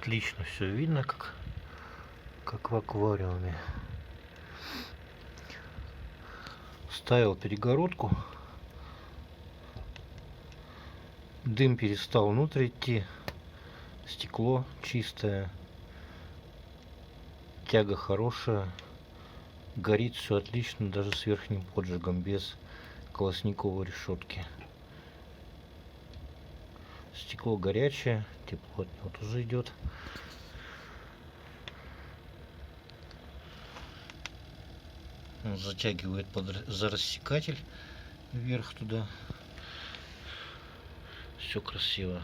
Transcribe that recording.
Отлично все видно, как в аквариуме. Ставил перегородку. Дым перестал внутрь идти. Стекло чистое. Тяга хорошая. Горит все отлично, даже с верхним поджигом, без колосниковой решетки. Стекло горячее, тепло от него тоже идет. Он затягивает за рассекатель вверх туда. Все красиво.